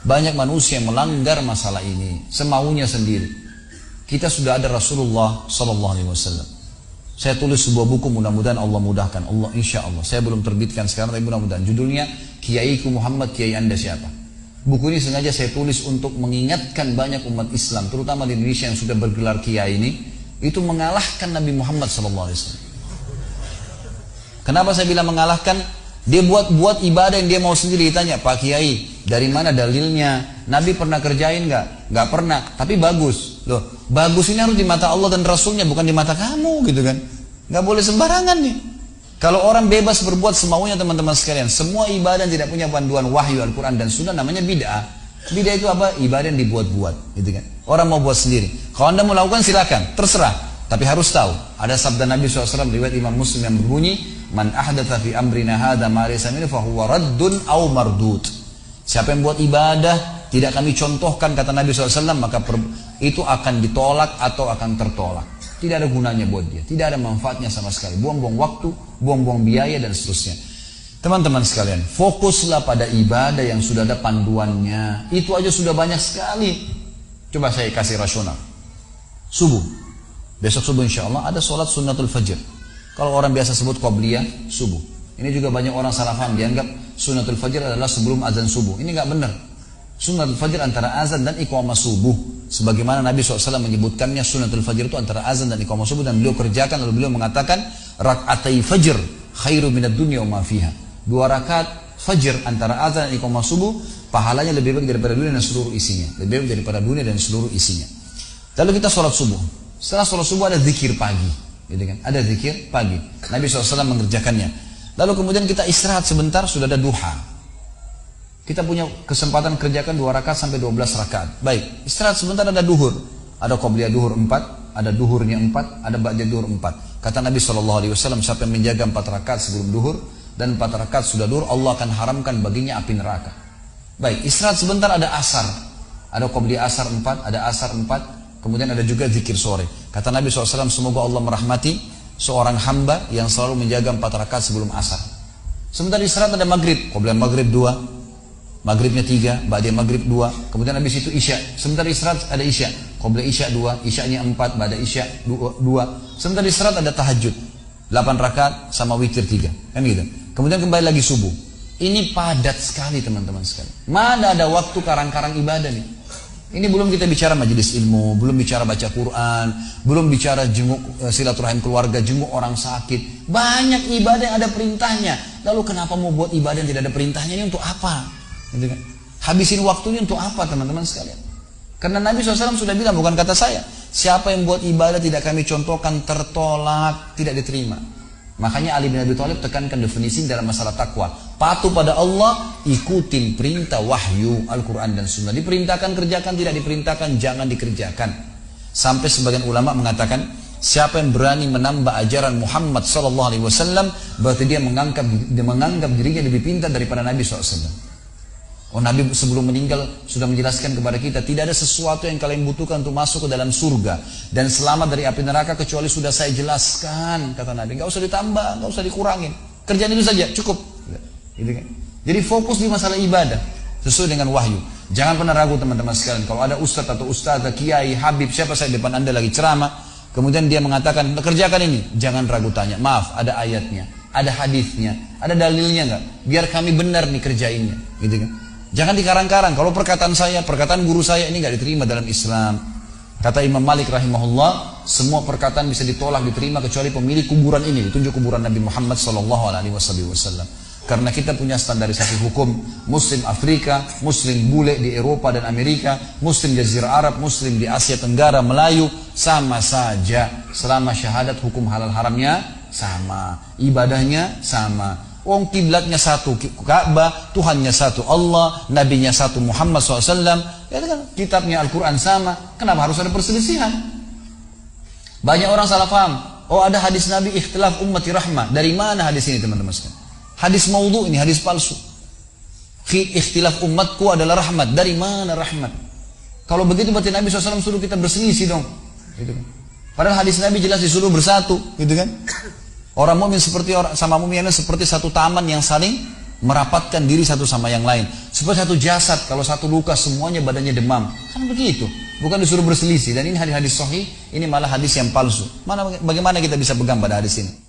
Banyak manusia yang melanggar masalah ini semaunya sendiri. Kita sudah ada Rasulullah SAW. Saya tulis sebuah buku, mudah-mudahan Allah mudahkan. Allah, insya Allah. Saya belum terbitkan sekarang, tapi mudah-mudahan. Judulnya Kiaiku Muhammad, Kiai Anda siapa? Buku ini sengaja saya tulis untuk mengingatkan banyak umat Islam, terutama di Indonesia yang sudah bergelar Kiai ini, itu mengalahkan Nabi Muhammad SAW. Kenapa saya bilang mengalahkan? Dia buat ibadah yang dia mau sendiri. Ditanya, Pak Kiai, dari mana dalilnya? Nabi pernah kerjain nggak? Nggak pernah, tapi bagus. Loh, bagus ini harus di mata Allah dan Rasulnya, bukan di mata kamu, gitu kan? Nggak boleh sembarangan nih. Kalau orang bebas berbuat semaunya, teman-teman sekalian, semua ibadah yang tidak punya panduan wahyu Al-Quran dan Sunnah namanya bid'ah. Bid'ah itu apa? Ibadah yang dibuat-buat, gitu kan? Orang mau buat sendiri. Kalau Anda mau lakukan silakan, terserah. Tapi harus tahu, ada sabda Nabi SAW riwayat Imam Muslim yang berbunyi, Man ahdatha fi amrina hadha ma laysa minhu fahuwa raddun aw mardud. Siapa yang buat ibadah tidak kami contohkan, kata Nabi SAW, maka itu akan ditolak atau akan tertolak. Tidak ada gunanya buat dia, tidak ada manfaatnya sama sekali. Buang-buang waktu, buang-buang biaya dan seterusnya. Teman-teman sekalian, fokuslah pada ibadah yang sudah ada panduannya. Itu aja sudah banyak sekali. Coba saya kasih rasional. Subuh, besok subuh insya Allah ada sholat sunnatul fajr. Kalau orang biasa sebut qobliyah, subuh. Ini juga banyak orang salah paham, dianggap sunnatul fajr adalah sebelum azan subuh. Ini nggak benar. Sunnatul fajr antara azan dan iqamah subuh. Sebagaimana Nabi SAW menyebutkannya, sunnatul fajr itu antara azan dan iqamah subuh, dan beliau kerjakan, lalu beliau mengatakan, rak'atai fajr khairu minad dunya wa ma fiha. 2 rakaat fajr antara azan dan iqamah subuh, pahalanya lebih baik daripada dunia dan seluruh isinya. Lebih baik daripada dunia dan seluruh isinya. Lalu kita sholat subuh. Setelah sholat subuh ada zikir pagi. Gitu kan? Ada zikir pagi. Nabi SAW mengerjakannya. Lalu kemudian kita istirahat sebentar, sudah ada duha. Kita punya kesempatan kerjakan 2 rakaat sampai 12 rakaat. Baik, istirahat sebentar, ada duhur. Ada qobliyah duhur 4, ada duhurnya 4, ada ba'da duhur 4. Kata Nabi SAW, siapa yang menjaga 4 rakaat sebelum duhur dan 4 rakaat sudah duhur, Allah akan haramkan baginya api neraka. Baik, istirahat sebentar, ada asar. Ada qobliyah asar 4, ada asar 4. Kemudian ada juga zikir sore. Kata Nabi SAW, semoga Allah merahmati seorang hamba yang selalu menjaga 4 rakaat sebelum asar. Sebentar istirahat ada maghrib. Qobliyah maghrib 2, maghribnya 3, ba'da maghrib 2. Kemudian habis itu isya. Sebentar istirahat ada isya. Qobliyah isya 2, isyanya 4, ba'da isya 2. Sebentar istirahat ada tahajud. 8 rakaat sama witir 3. Kan gitu. Kemudian kembali lagi subuh. Ini padat sekali teman-teman sekalian. Mana ada waktu karang-karang ibadah nih? Ini belum kita bicara majelis ilmu, belum bicara baca Quran, belum bicara jenguk silaturahim keluarga, jenguk orang sakit. Banyak ibadah yang ada perintahnya. Lalu kenapa mau buat ibadah yang tidak ada perintahnya? Ini untuk apa? Gitu kan? Habisin waktunya untuk apa teman-teman sekalian? Karena Nabi SAW sudah bilang, bukan kata saya, siapa yang buat ibadah tidak kami contohkan tertolak, tidak diterima. Makanya Ali bin Abi Thalib tekankan definisi dalam masalah takwa. Patuh pada Allah, ikutin perintah wahyu Al-Quran dan Sunnah. Diperintahkan kerjakan, tidak diperintahkan jangan dikerjakan. Sampai sebagian ulama mengatakan, siapa yang berani menambah ajaran Muhammad SAW, berarti dia menganggap dirinya lebih pintar daripada Nabi SAW. Oh, Nabi sebelum meninggal sudah menjelaskan kepada kita, tidak ada sesuatu yang kalian butuhkan untuk masuk ke dalam surga dan selamat dari api neraka kecuali sudah saya jelaskan, kata Nabi. Gak usah ditambah, gak usah dikurangin, kerjaan itu saja cukup. Gitu kan? Jadi fokus di masalah ibadah sesuai dengan wahyu. Jangan pernah ragu teman-teman sekalian. Kalau ada ustadz atau ustadzah, kiai, habib, siapa saya depan anda lagi ceramah, kemudian dia mengatakan kerjakan ini, jangan ragu tanya. Maaf, ada ayatnya, ada hadisnya, ada dalilnya nggak? Biar kami benar nih kerjainnya, gitu kan? Jangan dikarang-karang. Kalau perkataan saya, perkataan guru saya ini nggak diterima dalam Islam. Kata Imam Malik rahimahullah, semua perkataan bisa ditolak, diterima kecuali pemilik kuburan ini. Ditunjuk kuburan Nabi Muhammad SAW. Karena kita punya standarisasi hukum. Muslim Afrika, Muslim bule di Eropa dan Amerika, Muslim Jazirah Arab, Muslim di Asia Tenggara, Melayu, sama saja. Selama syahadat hukum halal haramnya sama, ibadahnya sama. Wong kiblatnya satu, Ka'bah, Tuhannya satu, Allah, Nabinya satu, Muhammad SAW. Ya kan, kitabnya Al-Quran sama. Kenapa harus ada perselisihan? Banyak orang salah paham. Oh, ada hadis Nabi ikhtilaf ummati rahmah. Dari mana hadis ini teman-teman sekalian? Hadis maudhu ini, hadis palsu. Ikhtilaf umatku adalah rahmat. Dari mana rahmat? Kalau begitu berarti Nabi SAW suruh kita berselisih dong. Gitu kan? Padahal hadis Nabi jelas disuruh bersatu, gitu kan? Orang mukmin seperti orang sama mukminnya seperti satu taman yang saling merapatkan diri satu sama yang lain. Seperti satu jasad, kalau satu luka semuanya badannya demam. Kan begitu. Bukan disuruh berselisih. Dan ini hadis-hadis sahih, ini malah hadis yang palsu. Bagaimana kita bisa pegang pada hadis ini?